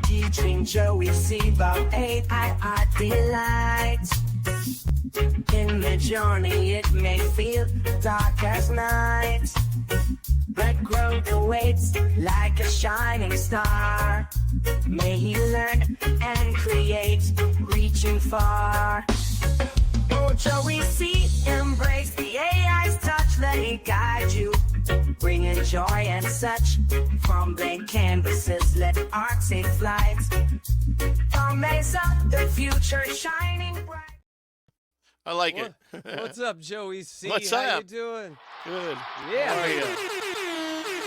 Teaching Joey C about AI delights. In the journey it may feel dark as night, but growth awaits like a shining star. May he learn and create, reaching far. Oh, Joey C, embrace the AI's touch, let it guide you, bringing joy and such. From blank canvases, let art take flight. Amaze up the future shining bright. I like it. What's up, Joey C? What's How up? you doing? Good. Yeah. How are you?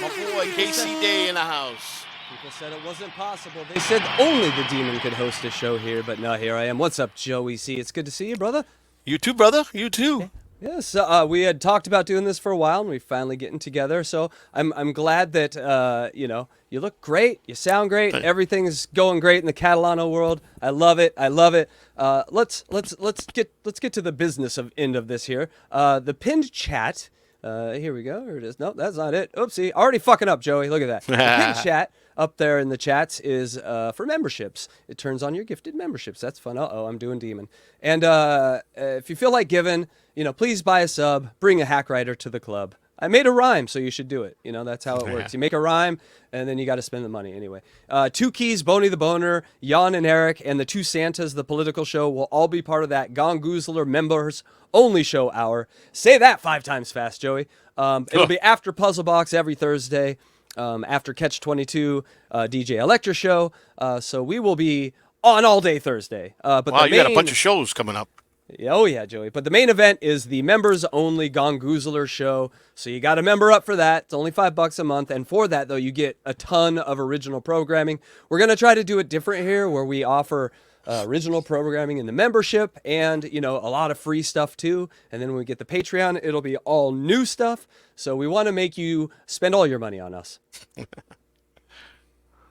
My boy KC Day in the house. People said it wasn't possible. They said only the demon could host a show here, but no, here I am. What's up, Joey C? It's good to see you, brother. You too, brother. You too. Yes, we had talked about doing this for a while, and we're finally getting together. So I'm glad that you look great, you sound great, everything is going great in the Catalano world. I love it. I love it. Let's get to the business end of this here. The pinned chat. Here we go. Here it is. No, that's not it. Oopsie. Already fucking up, Joey. Look at that. The pinned chat up there in the chats is for memberships. It turns on your gifted memberships. That's fun. Uh-oh, I'm doing demon. And if you feel like giving, please buy a sub. Bring a hack writer to the club. I made a rhyme, so you should do it. That's how it works. You make a rhyme, and then you got to spend the money anyway. Two Keys, Boney the Boner, Jan and Eric, and the Two Santas, the political show, will all be part of that Gongoozler members only show hour. Say that 5 times fast, Joey. It'll be after Puzzle Box every Thursday, after Catch 22, DJ Electra show. So we will be on all day Thursday. But wow, you got a bunch of shows coming up. Oh, yeah, Joey. But the main event is the members-only Gongoozler show, so you got to member up for that. It's only $5 a month, and for that, though, you get a ton of original programming. We're going to try to do it different here, where we offer original programming in the membership and, a lot of free stuff, too. And then when we get the Patreon, it'll be all new stuff. So we want to make you spend all your money on us.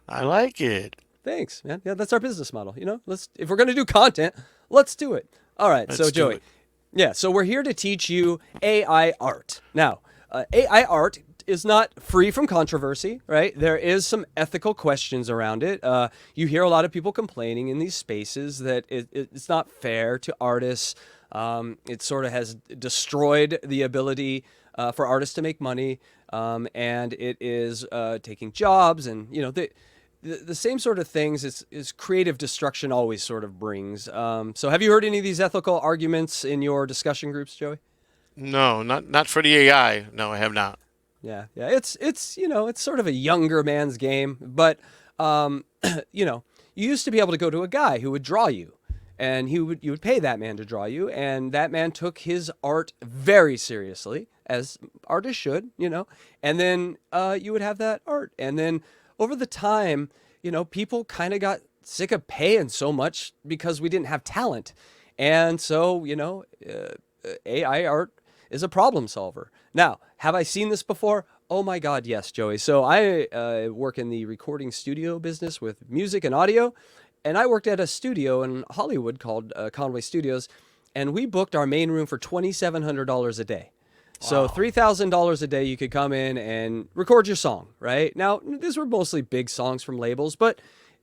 I like it. Thanks, man. Yeah, that's our business model. If we're going to do content, let's do it. All right, so Joey, so we're here to teach you AI art. Now, AI art is not free from controversy, right? There is some ethical questions around it. You hear a lot of people complaining in these spaces that it's not fair to artists. It sort of has destroyed the ability for artists to make money, and it is taking jobs, and the same sort of things is creative destruction always sort of brings. So have you heard any of these ethical arguments in your discussion groups, Joey? No, not for the AI. No, I have not. Yeah. It's sort of a younger man's game, but you used to be able to go to a guy who would draw you, and you would pay that man to draw you, and that man took his art very seriously, as artists should, and then you would have that art, and then over the time, people kind of got sick of paying so much because we didn't have talent. And so, AI art is a problem solver. Now, have I seen this before? Oh my God, yes, Joey. So I work in the recording studio business with music and audio. And I worked at a studio in Hollywood called Conway Studios. And we booked our main room for $2,700 a day. So $3,000 a day, you could come in and record your song, right? Now, these were mostly big songs from labels, but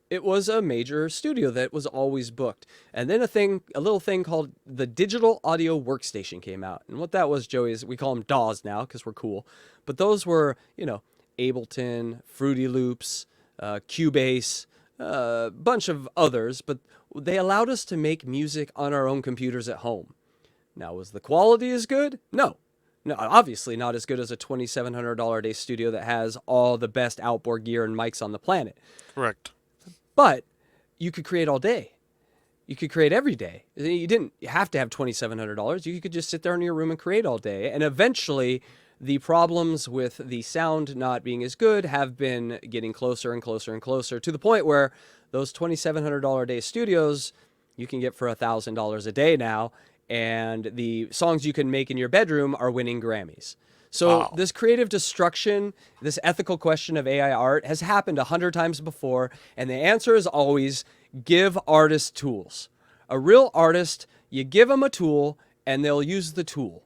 it was a major studio that was always booked. And then a little thing called the Digital Audio Workstation came out. And what that was, Joey, is we call them DAWs now because we're cool. But those were, Ableton, Fruity Loops, Cubase, a bunch of others. But they allowed us to make music on our own computers at home. Now, was the quality as good? No. No, obviously not as good as a $2,700 a day studio that has all the best outboard gear and mics on the planet. Correct. But you could create all day. You could create every day. You didn't have to have $2,700. You could just sit there in your room and create all day. And eventually, the problems with the sound not being as good have been getting closer and closer and closer to the point where those $2,700 a day studios you can get for $1,000 a day now. And the songs you can make in your bedroom are winning Grammys. So this creative destruction, this ethical question of AI art has happened 100 times before. And the answer is always give artists tools. A real artist, you give them a tool and they'll use the tool.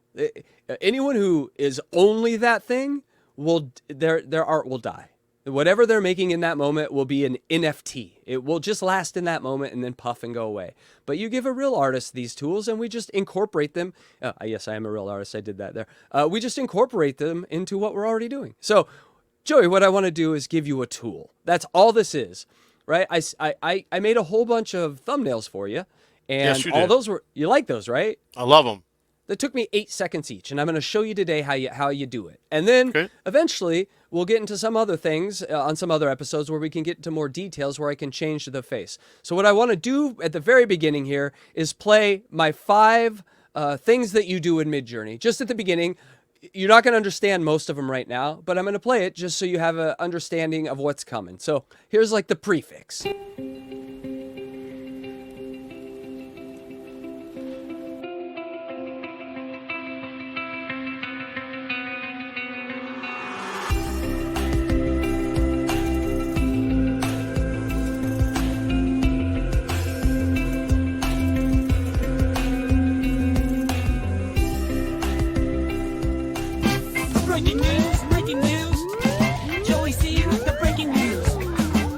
Anyone who is only that thing, their art will die. Whatever they're making in that moment will be an NFT. It will just last in that moment and then puff and go away. But you give a real artist these tools and we just incorporate them. Yes, I am a real artist. I did that there. We just incorporate them into what we're already doing. So, Joey, what I want to do is give you a tool. That's all this is, right? I made a whole bunch of thumbnails for you. And yes, you all did. those were, you like those, right? I love them. That took me 8 seconds each, and I'm going to show you today how you do it. And then eventually we'll get into some other things on some other episodes where we can get into more details where I can change the face. So what I want to do at the very beginning here is play my 5 things that you do in MIDJOURNEY. Just at the beginning, you're not going to understand most of them right now, but I'm going to play it just so you have an understanding of what's coming. So here's like the prefix. Breaking news. Joey C with the breaking news.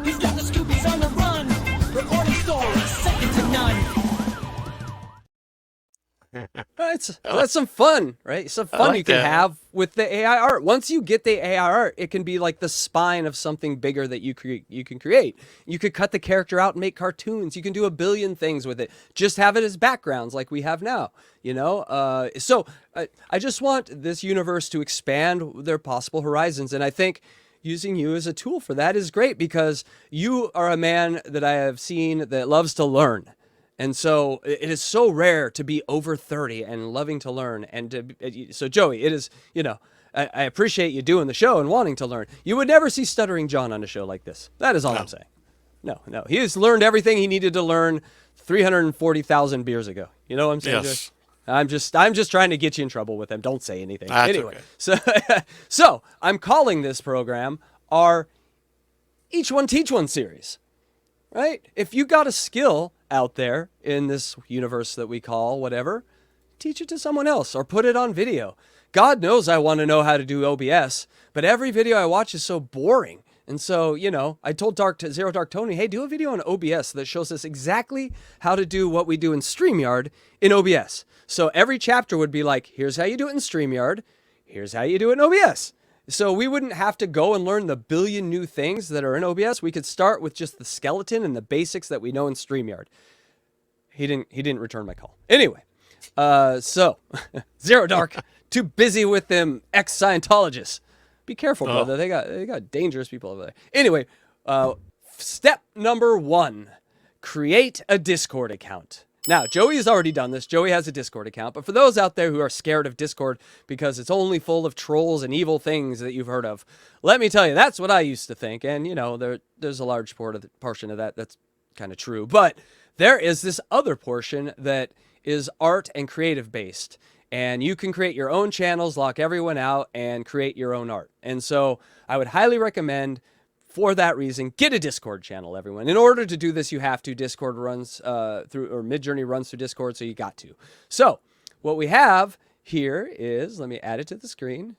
He's got the Scoobies on the run. Recording stories, second to none. That's some fun, right? Some fun like you can that. have with the AI art. Once you get the AI art, it can be like the spine of something bigger that you can create. You could cut the character out and make cartoons. You can do a billion things with it. Just have it as backgrounds like we have now, you know? So I just want this universe to expand their possible horizons. And I think using you as a tool for that is great because you are a man that I have seen that loves to learn. And so it is so rare to be over 30 and loving to learn. And so Joey, it is, you know, I appreciate you doing the show and wanting to learn. You would never see Stuttering John on a show like this. That is all I'm saying. No. He has learned everything he needed to learn 340,000 beers ago. You know what I'm saying, Yes. Joey? I'm just trying to get you in trouble with him. Don't say anything. That's Anyway, okay. so I'm calling this program our Each One Teach One series. Right? If you got a skill out there in this universe that we call whatever, teach it to someone else or put it on video. God knows I want to know how to do OBS, but every video I watch is so boring. And so, you know, I told Zero Dark Tony, hey, do a video on OBS that shows us exactly how to do what we do in StreamYard in OBS. So every chapter would be like, here's how you do it in StreamYard. Here's how you do it in OBS. So we wouldn't have to go and learn the billion new things that are in OBS. We could start with just the skeleton and the basics that we know in StreamYard. He didn't return my call. Anyway, so Zero Dark, too busy with them ex-Scientologists. Be careful, brother. They got dangerous people over there. Anyway, step number 1, create a Discord account. Now, Joey has already done this. Joey has a Discord account. But for those out there who are scared of Discord because it's only full of trolls and evil things that you've heard of, let me tell you, that's what I used to think. And, you know, there's a large portion of that that's kind of true. But there is this other portion that is art and creative based. And you can create your own channels, lock everyone out, and create your own art. And so I would highly recommend, for that reason, get a Discord channel, everyone. In order to do this, you have to. Discord runs through, or MIDJOURNEY runs through Discord, so you got to. So what we have here is, let me add it to the screen.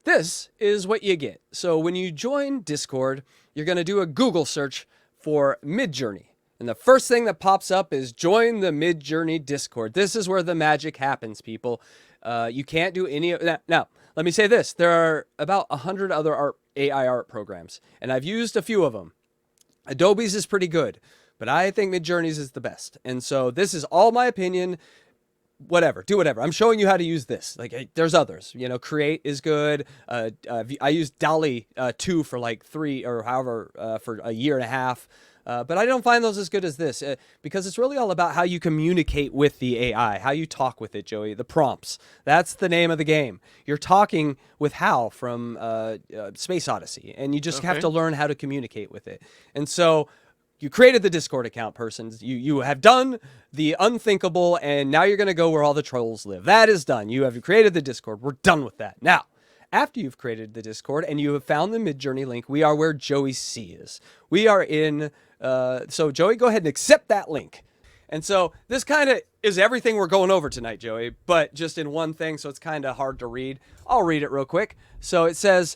This is what you get. So when you join Discord, you're going to do a Google search for MIDJOURNEY. And the first thing that pops up is join the MIDJOURNEY Discord. This is where the magic happens, people. You can't do any of that. Now, let me say this. There are about 100 other AI art programs, and I've used a few of them. Adobe's is pretty good, but I think MIDJOURNEY's is the best. And so this is all my opinion. Whatever, do whatever. I'm showing you how to use this. Like, there's others. You know, Create is good. I used DALL-E 2 for like 3 or however for a year and a half. But I don't find those as good as this because it's really all about how you communicate with the AI, how you talk with it, Joey. The prompts. That's the name of the game. You're talking with Hal from Space Odyssey, and you just have to learn how to communicate with it. And so you created the Discord account, persons. You have done the unthinkable, and now you're going to go where all the trolls live. That is done. You have created the Discord. We're done with that. Now, after you've created the Discord and you have found the MIDJOURNEY link, we are where Joey C is. We are in... so Joey, go ahead and accept that link. And so this kind of is everything we're going over tonight, Joey, but just in one thing, so it's kind of hard to read. I'll read it real quick. So it says,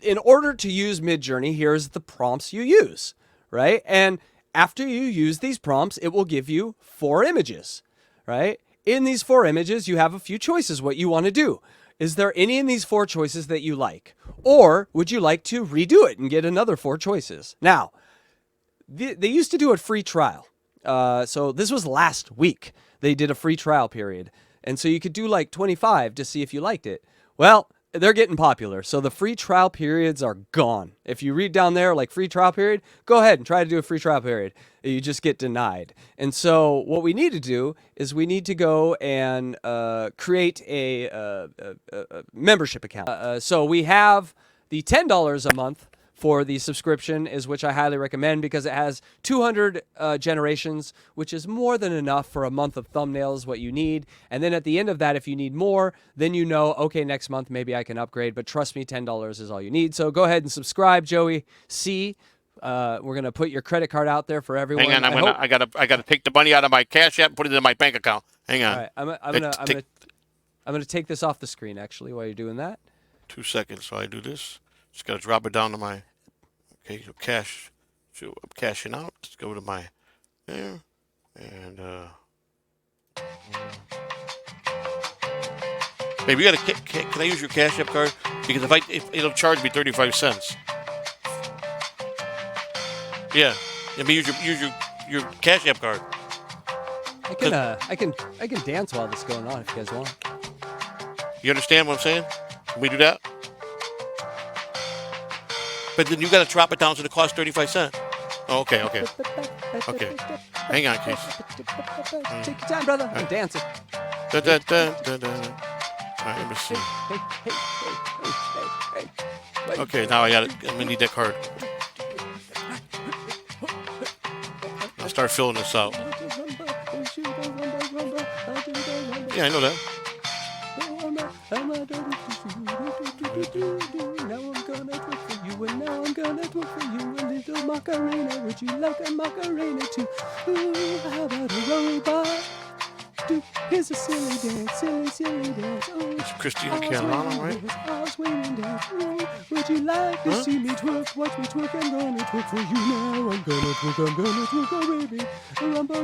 in order to use MidJourney, here's the prompts you use, right? And after you use these prompts, it will give you 4 images, right? In these 4 images, you have a few choices what you want to do. Is there any in these 4 choices that you like? Or would you like to redo it and get another 4 choices? Now, they used to do a free trial. So this was last week. They did a free trial period. And so you could do like 25 to see if you liked it. Well, they're getting popular. So the free trial periods are gone. If you read down there like free trial period, go ahead and try to do a free trial period. You just get denied. And so what we need to do is we need to go and create a membership account. So we have the $10 a month for the subscription, is which I highly recommend because it has 200 generations, which is more than enough for a month of thumbnails, what you need. And then at the end of that, if you need more, then you know, okay, next month maybe I can upgrade. But trust me, $10 is all you need. So go ahead and subscribe, Joey C. We're gonna put your credit card out there for everyone. Hang on, I gotta take the money out of my Cash App and put it in my bank account. Hang on. All right, I'm gonna take this off the screen actually while you're doing that. 2 seconds. So I do this. Just gotta drop it down to my. Okay, so cash. So I'm cashing out. Let's go to my there, and baby, you gotta. Can I use your Cash App card? Because if it'll charge me 35 cents. Yeah, let me use your Cash App card. I can dance while this is going on if you guys want. You understand what I'm saying? Can we do that? But then you got to drop it down so it costs 35 cents. Oh, okay. Hang on, Case. Take your time, brother. I'm dancing. All right, let me see. Hey. Okay, now I'm gonna need that card. I'll start filling this out. Yeah, I know that. Now I'm gonna twerk for you, and now I'm gonna twerk for you. A little Macarena, would you like a Macarena too? Ooh, how about a robot? Here's a silly dance, silly dance. Oh, It's Christina Catalano, right? I was waiting dance. Oh, would you like to see me twerk? Watch me twerk, I'm gonna twerk for you now. I'm gonna twerk, oh baby. Rumba,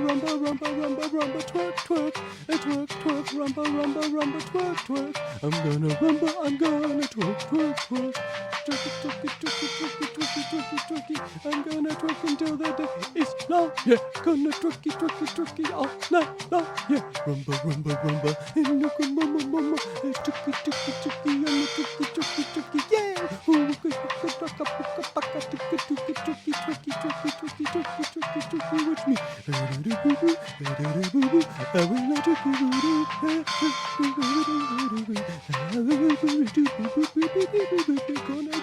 twerk, twerk. Twerk, rumba, twerk, twerk. I'm gonna twerk, twerk. Twerky. I'm gonna twerk until the day is long. Yeah, gonna twerky all night long. Yeah, rumba, and look at mama, twerky, I'm a twerky, yeah. Twerky, watch me. I will not gonna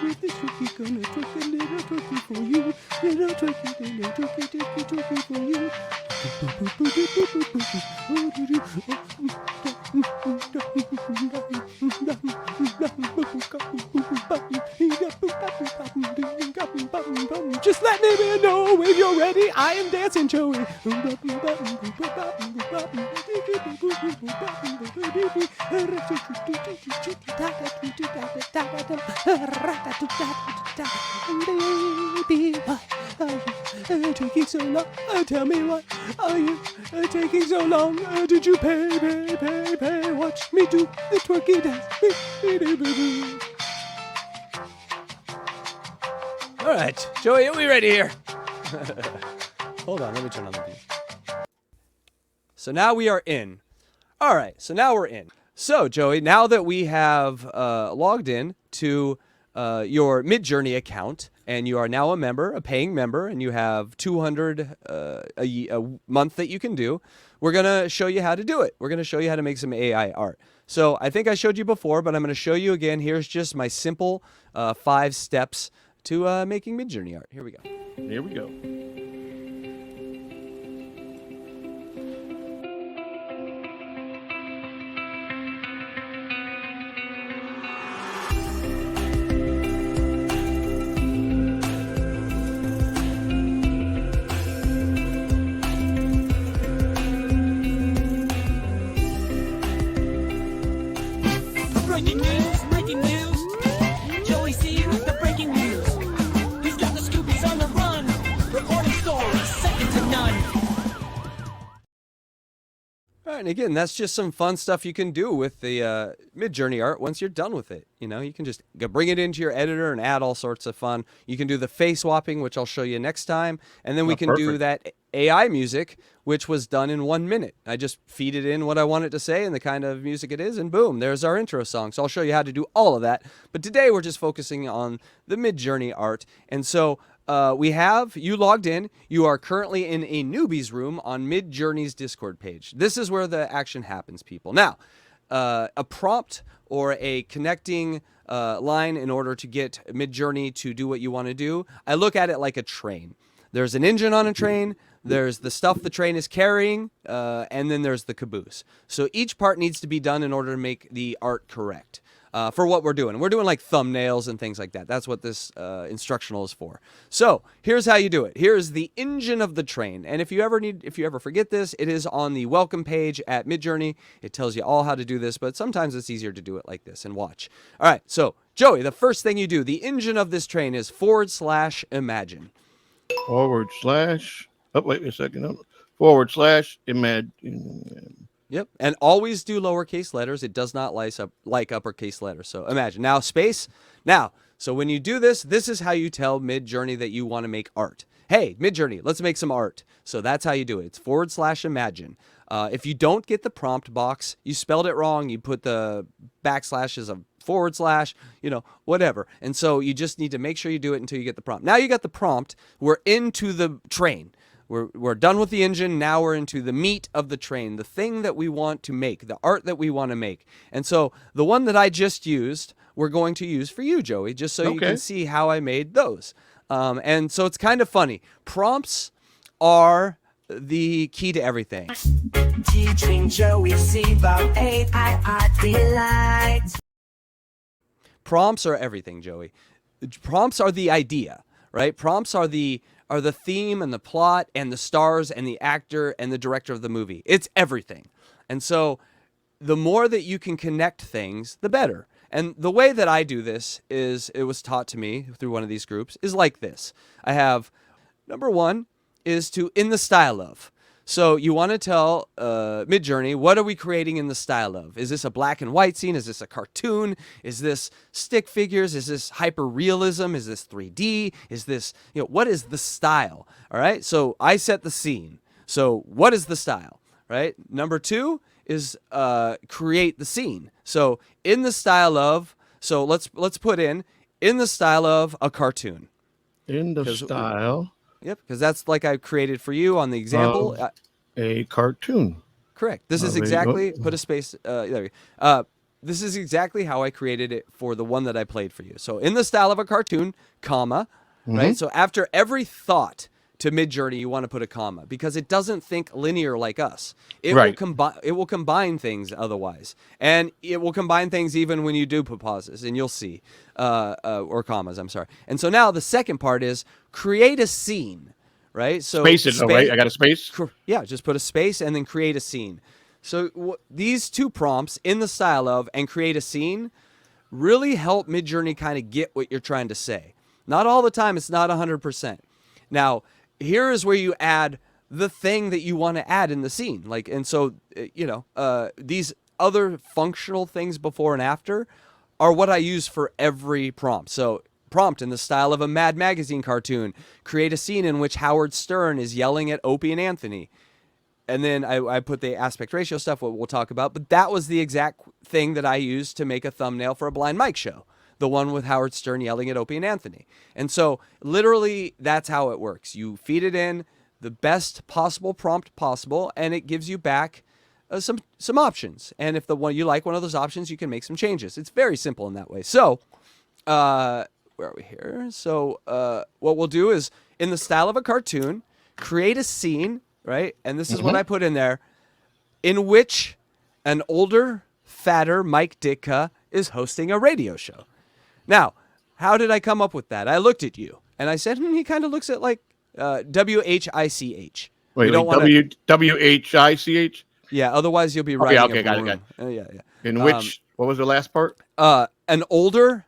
with this twerky, gonna twerk a little twerky for you. Little twerky for you. Just let me know when you're ready. I am dancing, Joey. Baby, why are you taking so long? Tell me why are you taking so long? Did you pay? Watch me do the twerky dance. All right, Joey, are we ready here? Hold on, let me turn on the beat. So now we are in. All right, so now we're in. So, Joey, now that we have logged in to your MidJourney account, and you are now a member, a paying member, and you have 200 a month that you can do, we're going to show you how to do it. We're going to show you how to make some AI art. So I think I showed you before, but I'm going to show you again. Here's just my simple 5 steps to making MidJourney art. Here we go. Here we go. Breaking news. Joey C with the right, and again, that's just some fun stuff you can do with the MidJourney art once you're done with it. You know, you can just bring it into your editor and add all sorts of fun. You can do the face swapping, which I'll show you next time, and then we can do that AI music, which was done in 1 minute. I just feed it in what I want it to say and the kind of music it is, and boom, there's our intro song. So I'll show you how to do all of that. But today we're just focusing on the MidJourney art, and so we have you logged in. You are currently in a newbies room on MidJourney's Discord page. This is where the action happens, people. Now, a prompt or a connecting line in order to get MidJourney to do what you want to do. I look at it like a train. There's an engine on a train. There's the stuff the train is carrying, and then there's the caboose. So each part needs to be done in order to make the art correct. For what we're doing. We're doing like thumbnails and things like that. That's what this instructional is for. So here's how you do it. Here's the engine of the train. And if you ever forget this, it is on the welcome page at MidJourney. It tells you all how to do this, but sometimes it's easier to do it like this and watch. All right. So Joey, the first thing you do, the engine of this train is /imagine. Oh, wait a second. / imagine. Yep, and always do lowercase letters. It does not like uppercase letters. So imagine. Now, space. Now, so when you do this, this is how you tell MidJourney that you want to make art. Hey, MidJourney, let's make some art. So that's how you do it. It's /imagine. If you don't get the prompt box, you spelled it wrong. You put the backslash as a /, you know, whatever. And so you just need to make sure you do it until you get the prompt. Now you got the prompt. We're into the train. We're done with the engine. Now we're into the meat of the train, the thing that we want to make, the art that we want to make. And so the one that I just used, we're going to use for you, Joey, just so you can see how I made those. And so it's kind of funny. Prompts are the key to everything. Teaching Joey about AI delights. Prompts are everything, Joey. Prompts are the idea, right? Prompts are the theme and the plot and the stars and the actor and the director of the movie. It's everything. And so the more that you can connect things, the better. And the way that I do this is, it was taught to me through one of these groups, is like this. I have, number one is to in the style of. So you want to tell MidJourney, what are we creating in the style of? Is this a black and white scene? Is this a cartoon? Is this stick figures? Is this hyper realism? Is this 3D? Is this, you know, what is the style? All right. So I set the scene. So what is the style? Right. Number two is create the scene. So in the style of, so let's put in the style of a cartoon. In the style. Yep, because that's like I created for you on the example. A cartoon. Correct. This is exactly, put a space, there we go. This is exactly how I created it for the one that I played for you. So in the style of a cartoon, comma, right? So after every thought to MidJourney, you want to put a comma because it doesn't think linear like us. It will combine things otherwise. And it will combine things even when you do put pauses, and you'll see, or commas, I'm sorry. And so now the second part is create a scene, right? So space it, right? I got a space? Yeah, just put a space and then create a scene. So these two prompts, in the style of and create a scene, really help MidJourney kind of get what you're trying to say. Not all the time, it's not 100%. Now, here is where you add the thing that you want to add in the scene. Like, and so, you know, these other functional things before and after are what I use for every prompt. So prompt in the style of a Mad Magazine cartoon, create a scene in which Howard Stern is yelling at Opie and Anthony. And then I put the aspect ratio stuff, what we'll talk about, but that was the exact thing that I used to make a thumbnail for a Blind Mike show. The one with Howard Stern yelling at Opie and Anthony. And so literally that's how it works. You feed it in the best possible prompt possible, and it gives you back some options. And if the one you like one of those options, you can make some changes. It's very simple in that way. So where are we here? So what we'll do is in the style of a cartoon, create a scene, right? And this is what I put in there, in which an older, fatter Mike Ditka is hosting a radio show. Now, how did I come up with that? I looked at you and I said, he kind of looks at like WHICH. Wait, WHICH? Yeah, otherwise you'll be writing. Okay, got it. Yeah. In which, what was the last part? An older.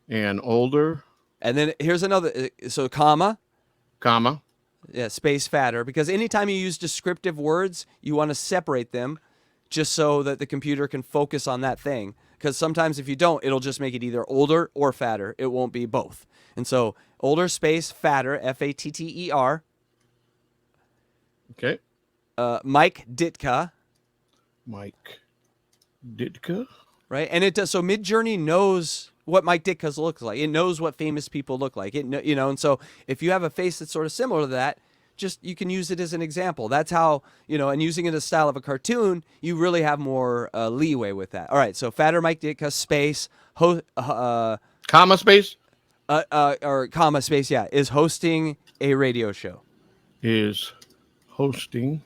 And older. And then here's another, so comma. Comma. Yeah, space fatter, because anytime you use descriptive words, you want to separate them just so that the computer can focus on that thing. Because sometimes if you don't, it'll just make it either older or fatter. It won't be both. And so older space fatter, Fatter. Okay. Mike Ditka. Mike Ditka. Right, and it does. So MidJourney knows what Mike Ditka's looks like. It knows what famous people look like. And so if you have a face that's sort of similar to that, just you can use it as an example. That's how and using it as style of a cartoon, you really have more leeway with that. All right, so fatter Mike Ditka space Comma space or comma space, yeah, is hosting a radio show. is hosting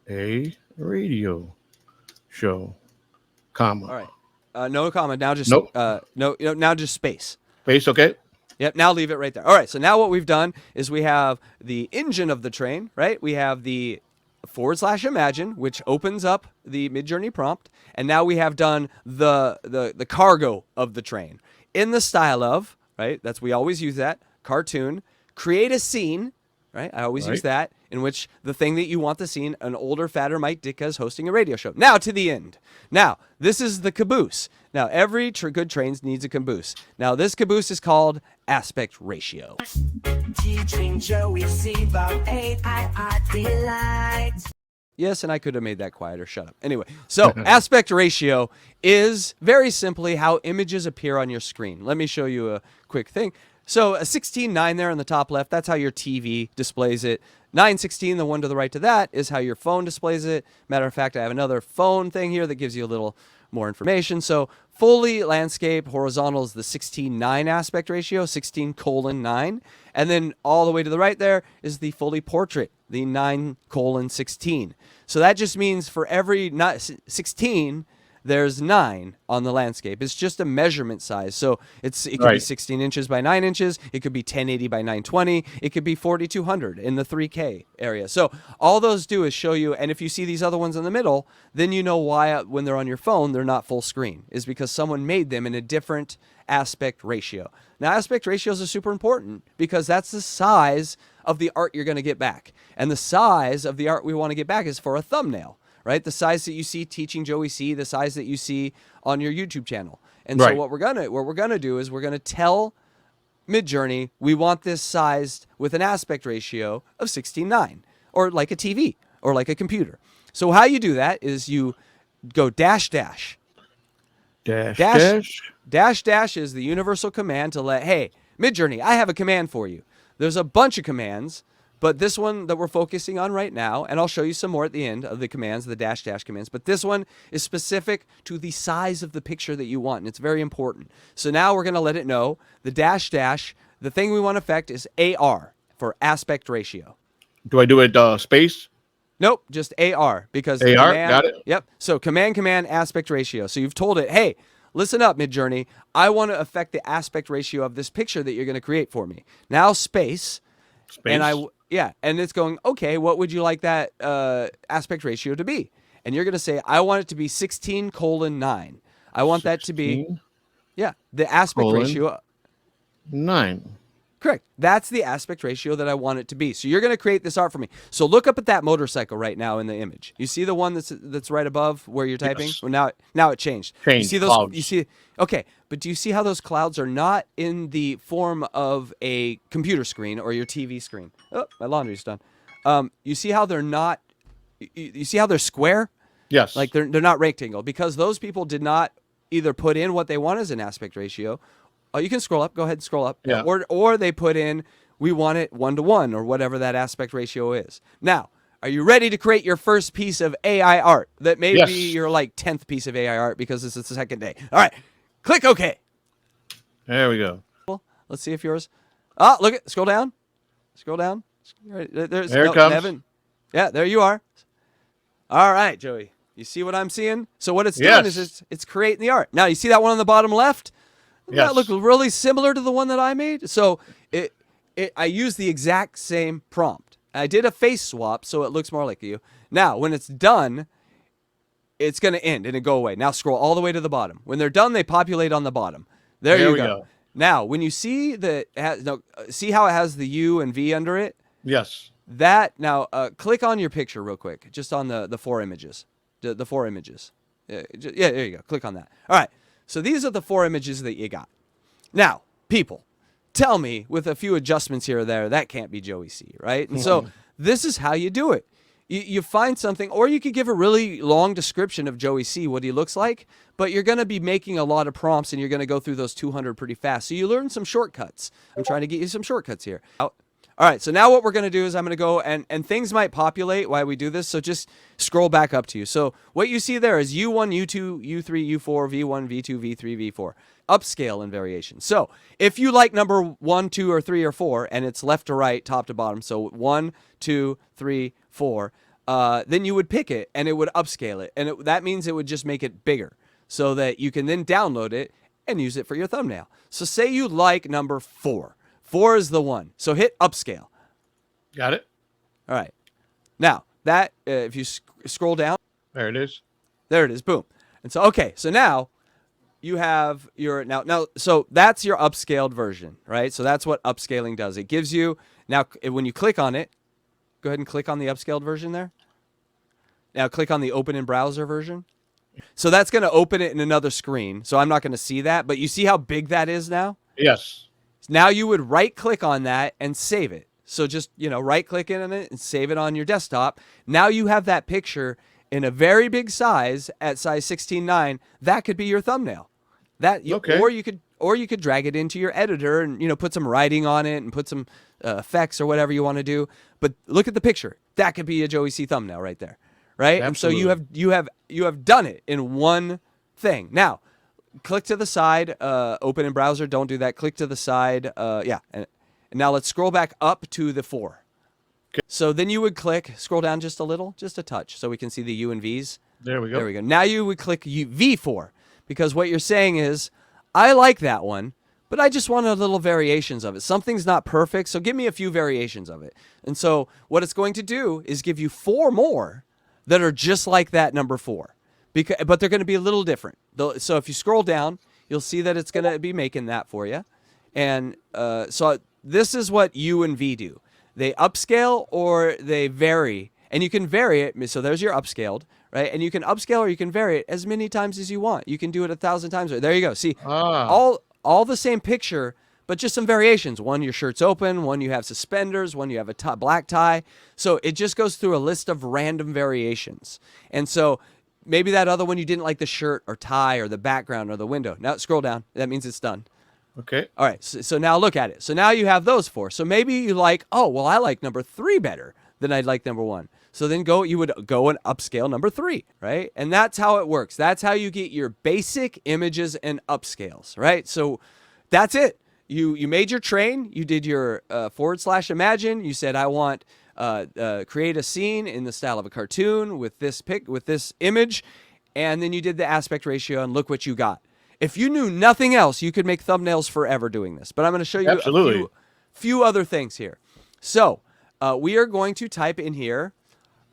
a radio show, comma. All right, no comma. Now just Nope. now just space. Space, okay. Yep, now leave it right there. All right, so now what we've done is we have the engine of the train, right? We have the /imagine, which opens up the MidJourney prompt, and now we have done the cargo of the train in the style of, right? We always use that, cartoon, create a scene, right? I always use that, in which the thing that you want the scene, an older, fatter Mike Ditka is hosting a radio show. Now to the end. Now, this is the caboose. Now, every good train needs a caboose. Now, this caboose is called aspect ratio. Teaching Joey about AI delights. Yes, and I could have made that quieter. Shut up. Anyway, so aspect ratio is very simply how images appear on your screen. Let me show you a quick thing. So a 16:9 there on the top left, that's how your TV displays it. 9:16, the one to the right to that, is how your phone displays it. Matter of fact, I have another phone thing here that gives you a little more information. So fully landscape, horizontal is the 16:9 aspect ratio, 16:9. And then all the way to the right there is the fully portrait, the 9:16. So that just means for every 16, there's 9 on the landscape. It's just a measurement size. So it could be 16 inches by 9 inches. It could be 1080 by 920. It could be 4200 in the 3K area. So all those do is show you, and if you see these other ones in the middle, then you know why when they're on your phone, they're not full screen, is because someone made them in a different aspect ratio. Now, aspect ratios are super important because that's the size of the art you're going to get back. And the size of the art we want to get back is for a thumbnail. Right, the size that you see Teaching Joey C, the size that you see on your YouTube channel, and so what we're gonna do is we're gonna tell MidJourney we want this sized with an aspect ratio of 16:9, or like a TV, or like a computer. So how you do that is you go dash dash. Dash dash is the universal command to let MidJourney, I have a command for you. There's a bunch of commands. But this one that we're focusing on right now, and I'll show you some more at the end of the commands, the dash dash commands, but this one is specific to the size of the picture that you want, and it's very important. So now we're going to let it know the dash dash, the thing we want to affect is AR for aspect ratio. Do I do it space? Nope, just AR because AR, got it. Yep. So command aspect ratio. So you've told it, hey, listen up, MidJourney. I want to affect the aspect ratio of this picture that you're going to create for me. Now space. And and it's going, okay, what would you like that aspect ratio to be? And you're going to say, I want it to be 16:9. I want that to be, the aspect ratio. 9. Correct. That's the aspect ratio that I want it to be. So you're going to create this art for me. So look up at that motorcycle right now in the image. You see the one that's right above where you're typing? Yes. Well, now it changed. You see those clouds. You see okay, but do you see how those clouds are not in the form of a computer screen or your TV screen? Oh, my laundry's done. You see how they're not you see how they're square? Yes. Like they're not rectangle because those people did not either put in what they want as an aspect ratio. Oh, you can scroll up. Go ahead and scroll up. Yeah. Or they put in, we want it 1:1 or whatever that aspect ratio is. Now, are you ready to create your first piece of AI art? That may be your 10th piece of AI art because this is the second day. All right. Click OK. There we go. Let's see if yours. Oh, look at. Scroll down. Scroll down. There it comes. Evan. Yeah, there you are. All right, Joey. You see what I'm seeing? So what it's doing is it's creating the art. Now, you see that one on the bottom left? That looked really similar to the one that I made. So I used the exact same prompt. I did a face swap so it looks more like you. Now, when it's done, it's going to end and it go away. Now scroll all the way to the bottom. When they're done, they populate on the bottom. There you go. Now, when you see see how it has the U and V under it? Yes. That now click on your picture real quick, just on the 4 images, the 4 images. Yeah, there you go. Click on that. All right. So these are the 4 images that you got. Now, people, tell me with a few adjustments here or there, that can't be Joey C, right? And so this is how you do it. You find something, or you could give a really long description of Joey C, what he looks like, but you're going to be making a lot of prompts and you're going to go through those 200 pretty fast. So you learn some shortcuts. I'm trying to get you some shortcuts here. All right, so now what we're going to do is I'm going to go, and things might populate while we do this, so just scroll back up to you. So what you see there is U1, U2, U3, U4, V1, V2, V3, V4. Upscale and variation. So if you like number 1, 2, or 3, or 4, and it's left to right, top to bottom, so 1, 2, 3, 4, then you would pick it and it would upscale it. And that means it would just make it bigger so that you can then download it and use it for your thumbnail. So say you like number 4. 4 is the one. So hit upscale. Got it. All right. Now, that if you scroll down. There it is. There it is. Boom. And so, okay. So now you have your, so that's your upscaled version, right? So that's what upscaling does. It gives you, now when you click on it, go ahead and click on the upscaled version there. Now click on the open in browser version. So that's going to open it in another screen. So I'm not going to see that, but you see how big that is now? Yes. Now you would right click on that and save it. So just, right click in on it and save it on your desktop. Now you have that picture in a very big size at size 16:9. That could be your thumbnail. Okay. Or you could drag it into your editor and put some writing on it and put some effects or whatever you want to do. But look at the picture. That could be a Joey C thumbnail right there, right? Absolutely. And so you have done it in one thing. Now, click to the side. Open in browser. Don't do that. Click to the side. And now let's scroll back up to the 4. Okay. So then you would scroll down just a little, just a touch, so we can see the U and V's. There we go. There we go. Now you would click V4 because what you're saying is, I like that one, but I just want a little variations of it. Something's not perfect, so give me a few variations of it. And so what it's going to do is give you 4 more that are just like that number 4, but they're going to be a little different. So if you scroll down, you'll see that it's going to be making that for you. And so this is what U and V do. They upscale or they vary, and you can vary it. So there's your upscaled, right? And you can upscale or you can vary it as many times as you want. You can do it 1,000 times. There you go. See, all the same picture, but just some variations. One, your shirt's open. One, you have suspenders. One, you have a black tie. So it just goes through a list of random variations. And so maybe that other one you didn't like the shirt or tie or the background or the window. Now scroll down. That means it's done. Okay. All right. So now look at it. So now you have those 4. So maybe you like, I like number 3 better than I'd like number 1. So then you would go and upscale number 3, right? And that's how it works. That's how you get your basic images and upscales, right? So that's it. You made your train. You did your /imagine. You said, I want create a scene in the style of a cartoon with this image, and then you did the aspect ratio, and look what you got. If you knew nothing else, you could make thumbnails forever doing this. But I'm going to show you a few other things here. So we are going to type in here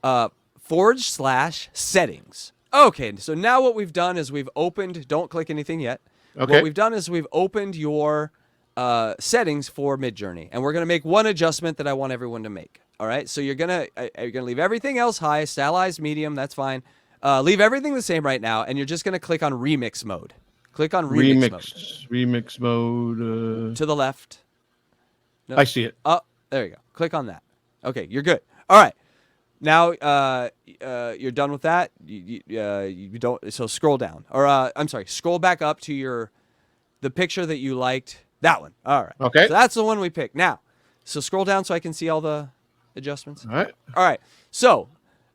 /settings. Okay, so now what we've done is we've opened, don't click anything yet. Okay. What we've done is we've opened your settings for MIDJOURNEY, and we're going to make one adjustment that I want everyone to make. All right, so you're gonna leave everything else high, stylized medium, that's fine. Leave everything the same right now, and you're just going to click on remix mode. Click on remix mode. Remix mode. To the left. No. I see it. Oh, there you go. Click on that. Okay, you're good. All right. Now you're done with that. You don't. So scroll down, or I'm sorry, scroll back up to the picture that you liked. That one. All right. Okay. So that's the one we picked. Now, so scroll down so I can see all the adjustments. All right. All right. So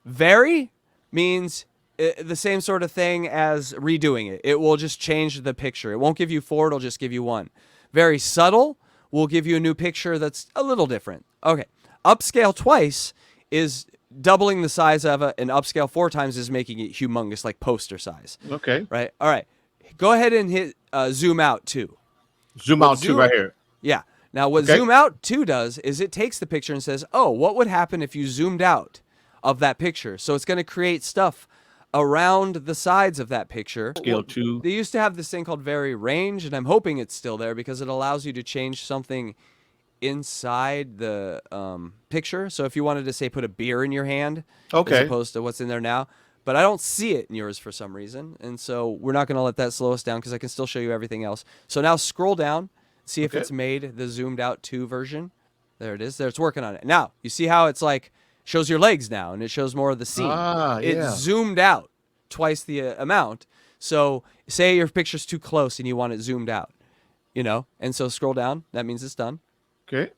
vary means the same sort of thing as redoing it. It will just change the picture. It won't give you 4. It'll just give you 1. Very subtle will give you a new picture that's a little different. Okay. Upscale twice is doubling the size of it, and upscale 4 times is making it humongous, like poster size. Okay. Right. All right. Go ahead and hit zoom out 2. Zoom out 2 right here. Yeah. Now what zoom out 2 does is it takes the picture and says, oh, what would happen if you zoomed out of that picture? So it's going to create stuff around the sides of that picture. Scale 2. They used to have this thing called vary range, and I'm hoping it's still there because it allows you to change something inside the picture. So if you wanted to say put a beer in your hand, Okay. as opposed to what's in there now. But I don't see it in yours for some reason, and so we're not going to let that slow us down because I can still show you everything else. So now scroll down, see if Okay. it's made the zoomed out 2 version. There it is. There, it's working on it. Now you see how it's like shows your legs now, and it shows more of the scene. It's zoomed out twice the amount. So say your picture's too close and you want it zoomed out, you know, and so scroll down. That means it's done. Okay.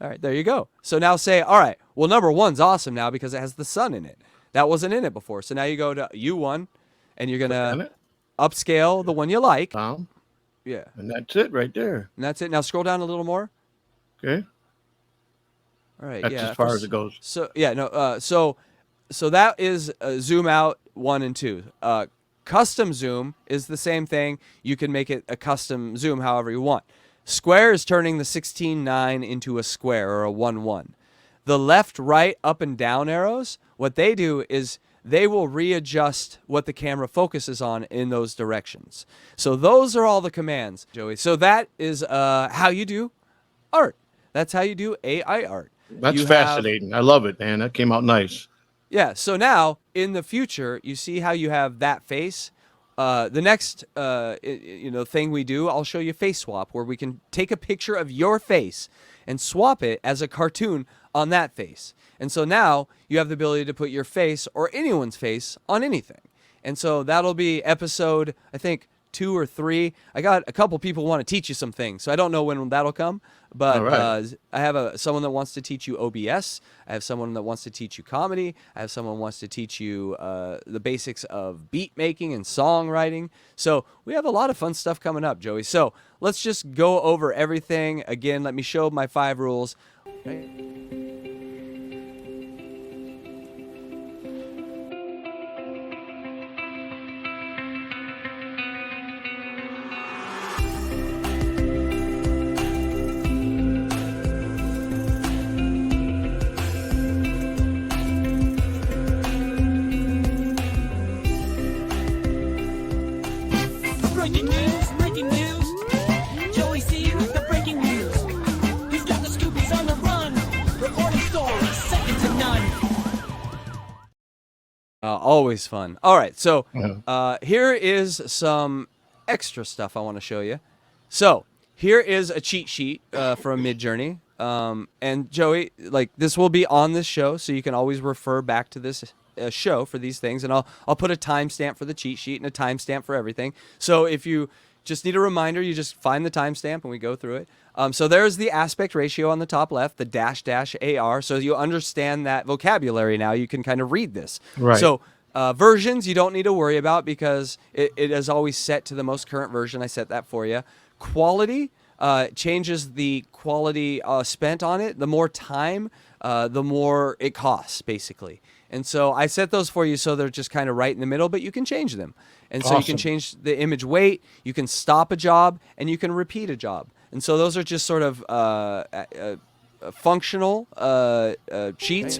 All right, there you go. So now say, all right, well, number 1's awesome now because it has the sun in it. That wasn't in it before. So now you go to U1, and you're going to upscale the one you like. Yeah. And that's it right there. And that's it. Now scroll down a little more. Okay. All right. That's as far as it goes. So, yeah, no. So that is zoom out 1 and 2. Custom zoom is the same thing. You can make it a custom zoom however you want. Square is turning the 16:9 into a square or a 1:1. The left, right, up, and down arrows, what they do is they will readjust what the camera focuses on in those directions. So those are all the commands, Joey. So that is how you do art. That's how you do AI art. That's fascinating. I love it, man. That came out nice. Yeah. So now in the future, you see how you have that face. The next thing we do, I'll show you face swap, where we can take a picture of your face and swap it as a cartoon on that face. And so now you have the ability to put your face or anyone's face on anything. And so that'll be episode, I think, 2 or 3. I got a couple people want to teach you some things, so I don't know when that'll come. But I have someone that wants to teach you OBS. I have someone that wants to teach you comedy. I have someone who wants to teach you the basics of beat making and songwriting. So we have a lot of fun stuff coming up, Joey. So let's just go over everything again. Let me show my 5 rules. Okay. Breaking news. Joey C with the breaking news. He's got the scoop, he's on the run. Reporting stories, second to none. Always fun. All right, so here is some extra stuff I want to show you. So here is a cheat sheet from MIDJOURNEY. And Joey, like, this will be on this show, so you can always refer back to this show for these things. And I'll put a timestamp for the cheat sheet and a timestamp for everything. So if you just need a reminder, you just find the timestamp and we go through it. So there's the aspect ratio on the top left, the -- AR. So you understand that vocabulary now. You can kind of read this. Right. So versions you don't need to worry about because it is always set to the most current version. I set that for you. Quality changes the quality spent on it. The more time, the more it costs, basically. And so I set those for you so they're just kind of right in the middle, but you can change them. And so you can change the image weight, you can stop a job, and you can repeat a job. And so those are just sort of functional cheats.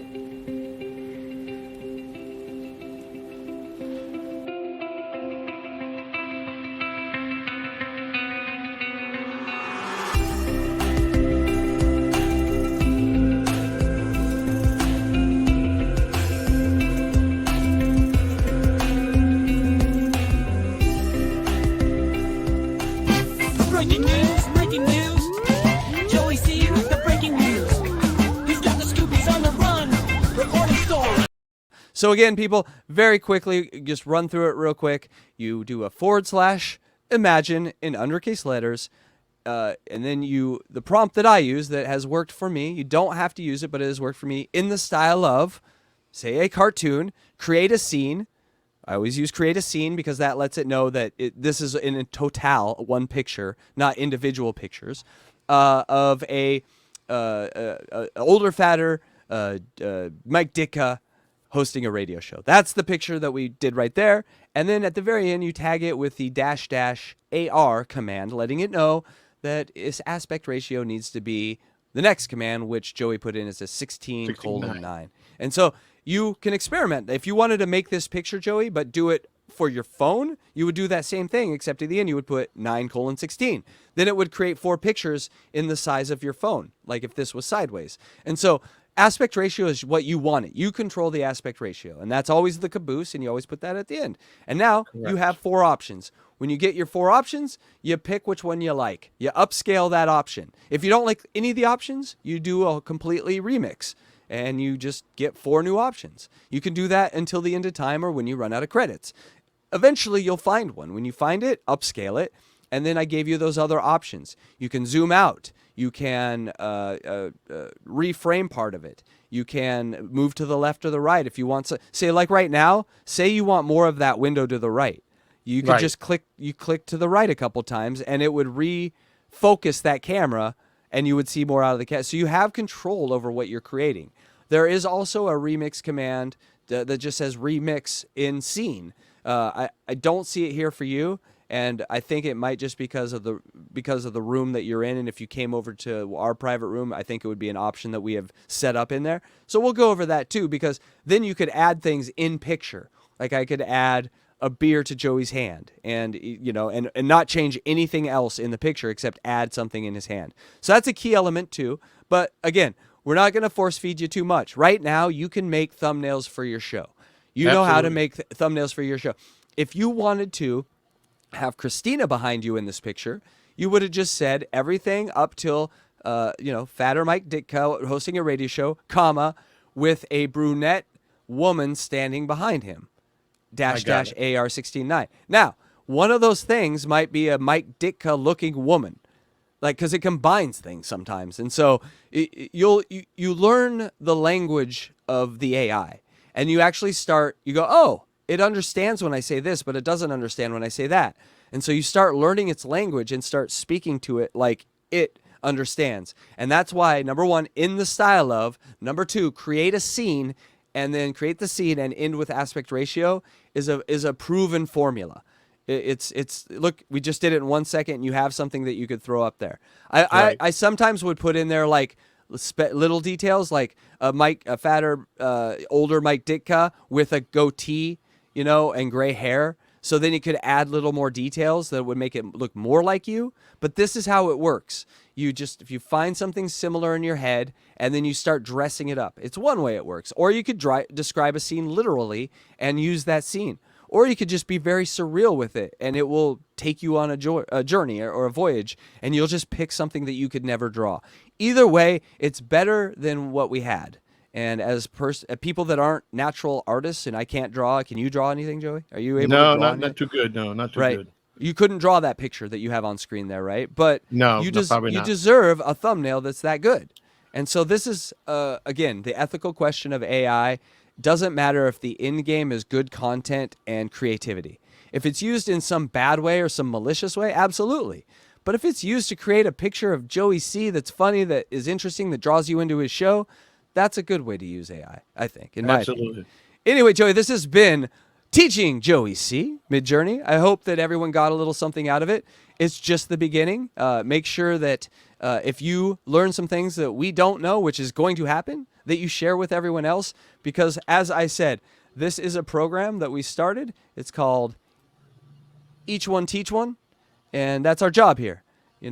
Breaking news. Joey C with the breaking news. He's got the scoop, he's on the run. Reporting stories. So again, people, very quickly, just run through it real quick. You do a / imagine in undercase letters, and then the prompt that I use that has worked for me, you don't have to use it, but it has worked for me, in the style of, say, a cartoon, create a scene. I always use create a scene because that lets it know that this is in a total one picture, not individual pictures, of a older, fatter Mike Ditka hosting a radio show. That's the picture that we did right there. And then at the very end, you tag it with the -- AR command, letting it know that its aspect ratio needs to be the next command, which Joey put in as a 16:9. And so you can experiment. If you wanted to make this picture, Joey, but do it for your phone, you would do that same thing, except at the end you would put 9:16. Then it would create 4 pictures in the size of your phone, like if this was sideways. And so aspect ratio is what you want it. You control the aspect ratio, and that's always the caboose, and you always put that at the end. And now you have 4 options. When you get your 4 options, you pick which one you like. You upscale that option. If you don't like any of the options, you do a completely remix, and you just get 4 new options. You can do that until the end of time or when you run out of credits. Eventually, you'll find one. When you find it, upscale it, and then I gave you those other options. You can zoom out. You can reframe part of it. You can move to the left or the right if you want to. Say, like right now, say you want more of that window to the right. You could just click to the right a couple times, and it would refocus that camera, and you would see more out of the camera. So you have control over what you're creating. There is also a remix command that just says remix in scene. I don't see it here for you, and I think it might just because of the room that you're in. And if you came over to our private room, I think it would be an option that we have set up in there. So we'll go over that too, because then you could add things in picture. Like I could add a beer to Joey's hand, and and not change anything else in the picture except add something in his hand. So that's a key element too. But again, we're not going to force feed you too much. Right now, you can make thumbnails for your show. You know how to make thumbnails for your show. If you wanted to have Christina behind you in this picture, you would have just said everything up till, Fatter Mike Ditka hosting a radio show, comma, with a brunette woman standing behind him, dash AR169. Now, one of those things might be a Mike Ditka looking woman, like, because it combines things sometimes. And so you learn the language of the AI. And you actually you go, oh, it understands when I say this, but it doesn't understand when I say that. And so you start learning its language and start speaking to it like it understands. And that's why, number 1, in the style of, number 2, create a scene, and then create the scene and end with aspect ratio is a proven formula. It's look, we just did it in 1 second, and you have something that you could throw up there. I sometimes would put in there like little details, like a fatter, older Mike Ditka with a goatee, and gray hair. So then you could add little more details that would make it look more like you. But this is how it works. If you find something similar in your head, and then you start dressing it up. It's one way it works. Or you could describe a scene literally and use that scene. Or you could just be very surreal with it, and it will take you on a journey or a voyage, and you'll just pick something that you could never draw. Either way, it's better than what we had. And as people that aren't natural artists, and I can't draw, can you draw anything, Joey? Are you able to draw? No, not too good. No, not too good. You couldn't draw that picture that you have on screen there, right? But no, you probably not. deserve a thumbnail that's that good. And so this is, again, the ethical question of AI. Doesn't matter if the end game is good content and creativity. If it's used in some bad way or some malicious way, absolutely. But if it's used to create a picture of Joey C that's funny, that is interesting, that draws you into his show, that's a good way to use AI, I think, in my opinion. Anyway, Joey, this has been Teaching Joey C, MIDJOURNEY. I hope that everyone got a little something out of it. It's just the beginning. Make sure that if you learn some things that we don't know, which is going to happen, that you share with everyone else. Because as I said, this is a program that we started. It's called Each One Teach One. And that's our job here. We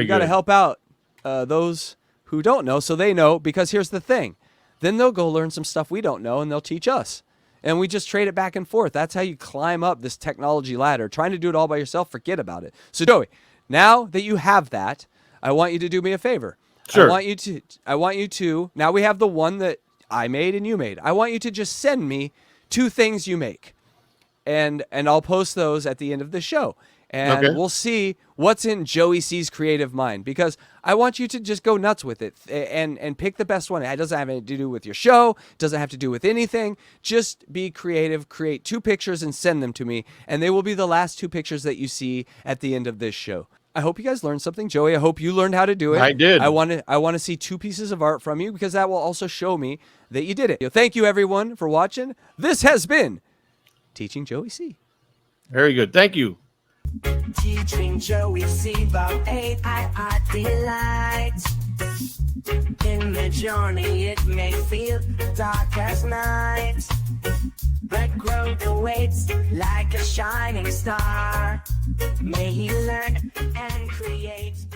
got to help out those who don't know so they know, because here's the thing. Then they'll go learn some stuff we don't know, and they'll teach us. And we just trade it back and forth. That's how you climb up this technology ladder. Trying to do it all by yourself, forget about it. So, Joey, now that you have that, I want you to do me a favor. Sure. I want you to, now we have the one that I made and you made. I want you to just send me 2 things you make. And I'll post those at the end of the show. And we'll see what's in Joey C's creative mind, because I want you to just go nuts with it and pick the best one. It doesn't have anything to do with your show. It doesn't have to do with anything. Just be creative. Create 2 pictures and send them to me. And they will be the last 2 pictures that you see at the end of this show. I hope you guys learned something. Joey, I hope you learned how to do it. I did. I want to see 2 pieces of art from you, because that will also show me that you did it. Thank you, everyone, for watching. This has been Teaching Joey C. Very good. Thank you. Teaching Joey C about AI delights. In the journey, it may feel dark as night, Red growth awaits like a shining star. May he learn and create.